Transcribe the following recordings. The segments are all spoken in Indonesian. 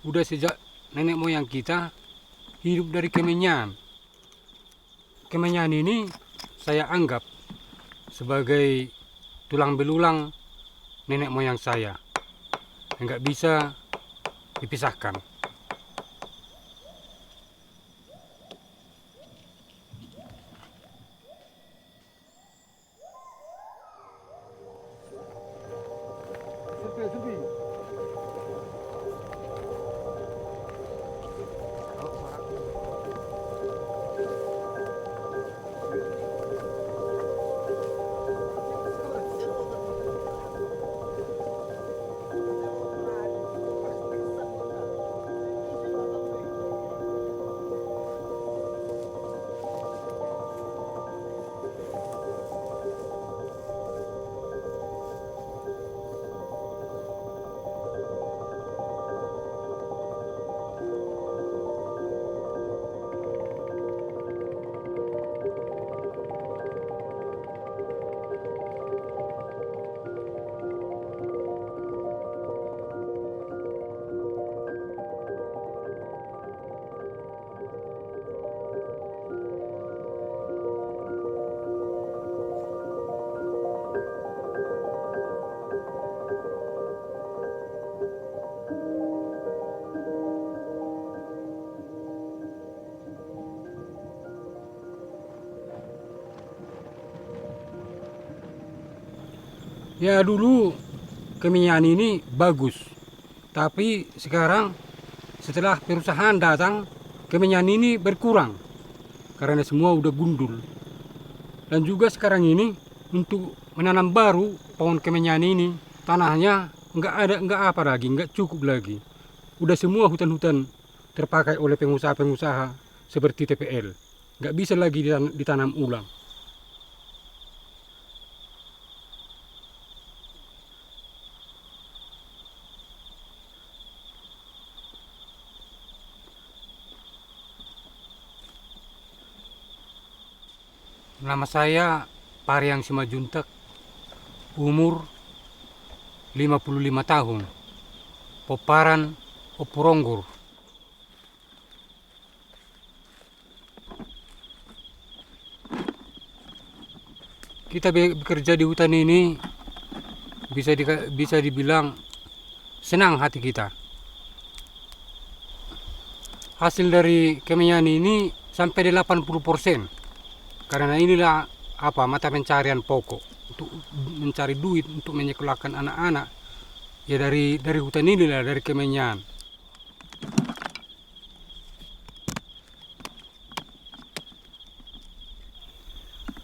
Udah sejak nenek moyang kita hidup dari kemenyan. Kemenyan ini saya anggap sebagai tulang belulang nenek moyang saya. Nggak bisa dipisahkan. Ya dulu kemenyan ini bagus, tapi sekarang setelah perusahaan datang, kemenyan ini berkurang karena semua udah gundul. Dan juga sekarang ini untuk menanam baru pohon kemenyan ini tanahnya nggak apa lagi, nggak cukup lagi. Udah semua hutan-hutan terpakai oleh pengusaha-pengusaha seperti TPL, nggak bisa lagi ditanam ulang. Nama saya Pariang Simajuntak, umur 55 tahun, Poparan Opuronggur. Kita bekerja di hutan ini bisa dibilang senang hati kita. Hasil dari kemenyan ini sampai 80%. Karena inilah mata pencarian pokok untuk mencari duit untuk menyekolahkan anak-anak. Ya dari hutan inilah, dari kemenyan.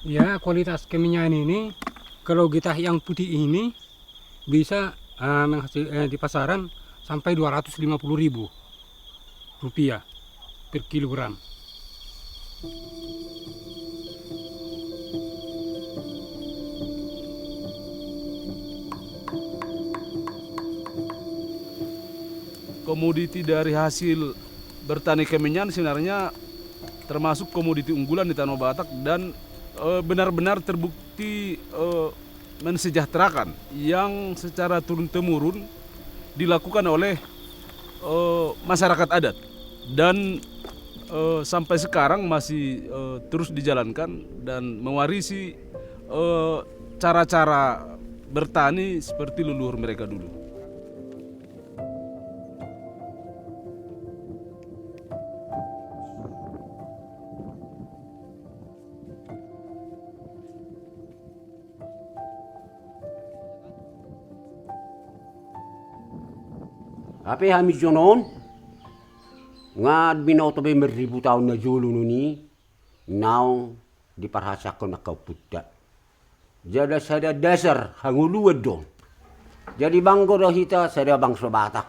Ya kualitas kemenyan ini kalau kita yang putih ini bisa di pasaran sampai 250.000 rupiah per kilogram. Komoditi dari hasil bertani kemenyan sebenarnya termasuk komoditi unggulan di Tanah Batak dan benar-benar terbukti mensejahterakan yang secara turun-temurun dilakukan oleh masyarakat adat dan sampai sekarang masih terus dijalankan dan mewarisi cara-cara bertani seperti leluhur mereka dulu. Ape hami jonon ngad binaw to be meribu tahun na julu nuni now diparhasakan na kaputta. Jada sada dasar hanguluwad dong. Jadi banggo rohita sada bangsa Batak.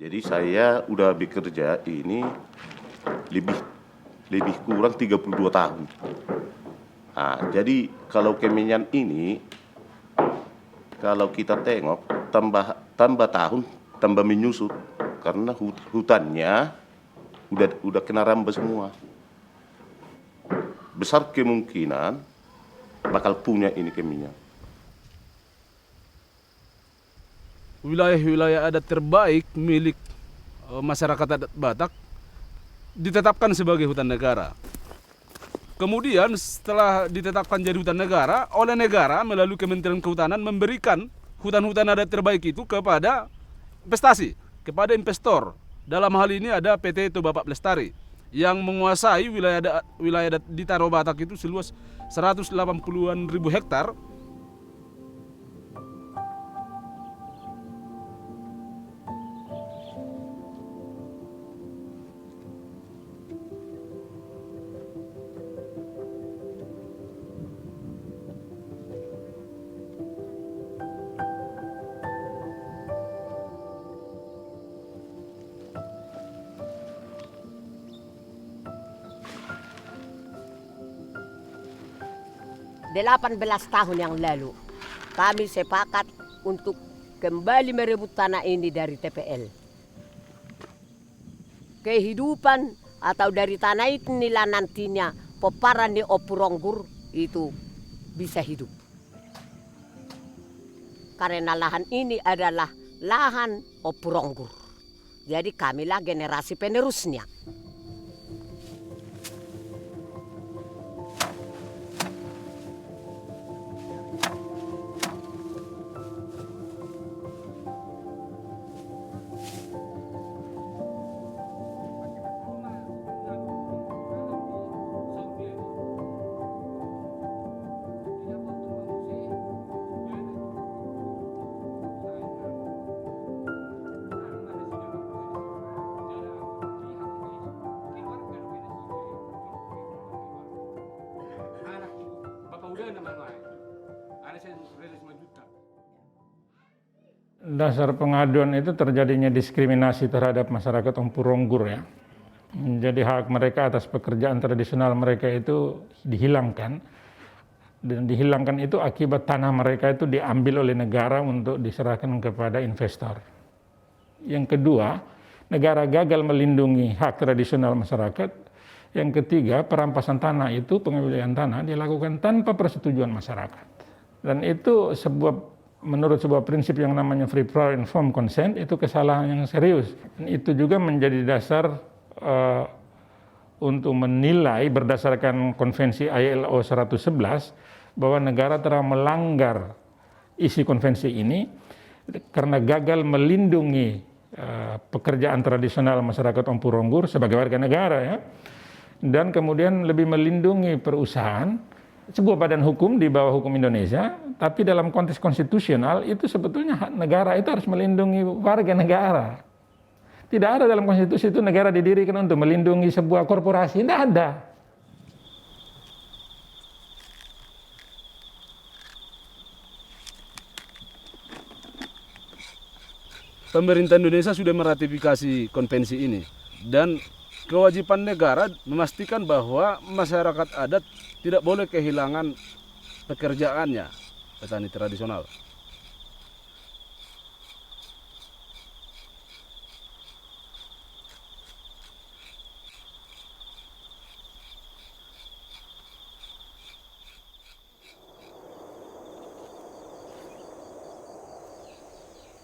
Jadi saya udah bekerja ini lebih kurang 32 tahun. Nah, jadi kalau kemenyan ini, kalau kita tengok tambah tahun tambah menyusut karena hutannya udah kena rambah semua. Besar kemungkinan bakal punya ini Keminyan. Wilayah-wilayah adat terbaik milik masyarakat adat Batak ditetapkan sebagai hutan negara. Kemudian setelah ditetapkan jadi hutan negara, oleh negara melalui Kementerian Kehutanan memberikan hutan-hutan adat terbaik itu kepada investasi, kepada investor. Dalam hal ini ada PT Toba Pak Lestari yang menguasai wilayah adat di Tanah Batak itu seluas 180-an ribu hektar. Delapan 18 tahun yang lalu, kami sepakat untuk kembali merebut tanah ini dari TPL. Kehidupan atau dari tanah inilah nantinya peparan di Opuronggur itu bisa hidup. Karena lahan ini adalah lahan Opuronggur. Jadi kamilah generasi penerusnya. Dasar pengaduan itu terjadinya diskriminasi terhadap masyarakat Opuronggur ya. Jadi hak mereka atas pekerjaan tradisional mereka itu dihilangkan. Dan dihilangkan itu akibat tanah mereka itu diambil oleh negara untuk diserahkan kepada investor. Yang kedua, negara gagal melindungi hak tradisional masyarakat. Yang ketiga, perampasan tanah itu, pengambilan tanah dilakukan tanpa persetujuan masyarakat. Dan itu menurut sebuah prinsip yang namanya free prior informed consent, itu kesalahan yang serius. Dan itu juga menjadi dasar untuk menilai berdasarkan konvensi ILO 111 bahwa negara telah melanggar isi konvensi ini karena gagal melindungi pekerjaan tradisional masyarakat Opuronggur sebagai warga negara ya. Dan kemudian lebih melindungi perusahaan, sebuah badan hukum di bawah hukum Indonesia, tapi dalam konteks konstitusional itu sebetulnya hak negara itu harus melindungi warga negara. Tidak ada dalam konstitusi itu negara didirikan untuk melindungi sebuah korporasi, tidak ada. Pemerintah Indonesia sudah meratifikasi konvensi ini dan kewajiban negara memastikan bahwa masyarakat adat tidak boleh kehilangan pekerjaannya, petani tradisional.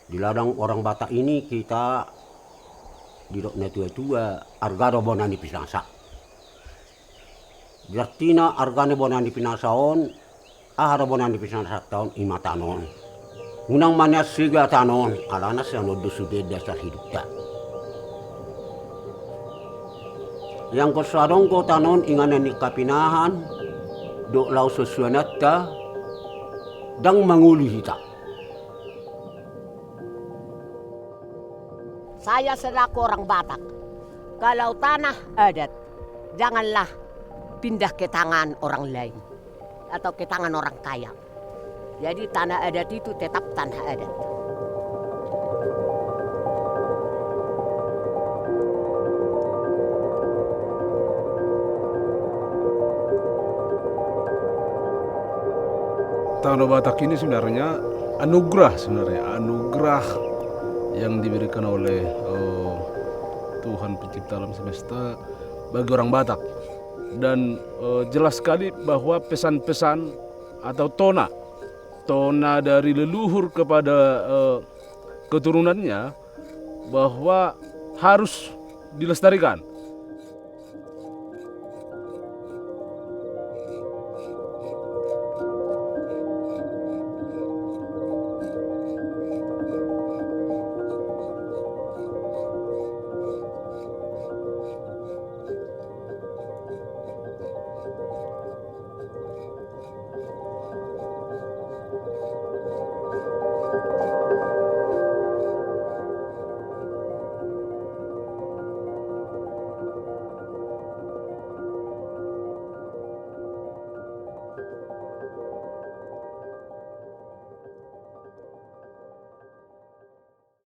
Di ladang orang Batak ini kita di doknya tua-tua argado bonani pinasa. Berartina argane bonani pinasaon, ahara bonani pinasa tahun 5 tahun. Unang mana siga tahun, kalana siya nodo sudah dasar hidup tak. Yang kesadong ko tahun inganan ni kapinahan, do lau sesuanata, dang manguli hita. Saya selaku orang Batak, kalau tanah adat, janganlah pindah ke tangan orang lain atau ke tangan orang kaya. Jadi tanah adat itu tetap tanah adat. Tanah Batak ini sebenarnya anugerah yang diberikan oleh Tuhan Pencipta alam semesta bagi orang Batak. Dan jelas sekali bahwa pesan-pesan atau tona dari leluhur kepada keturunannya bahwa harus dilestarikan.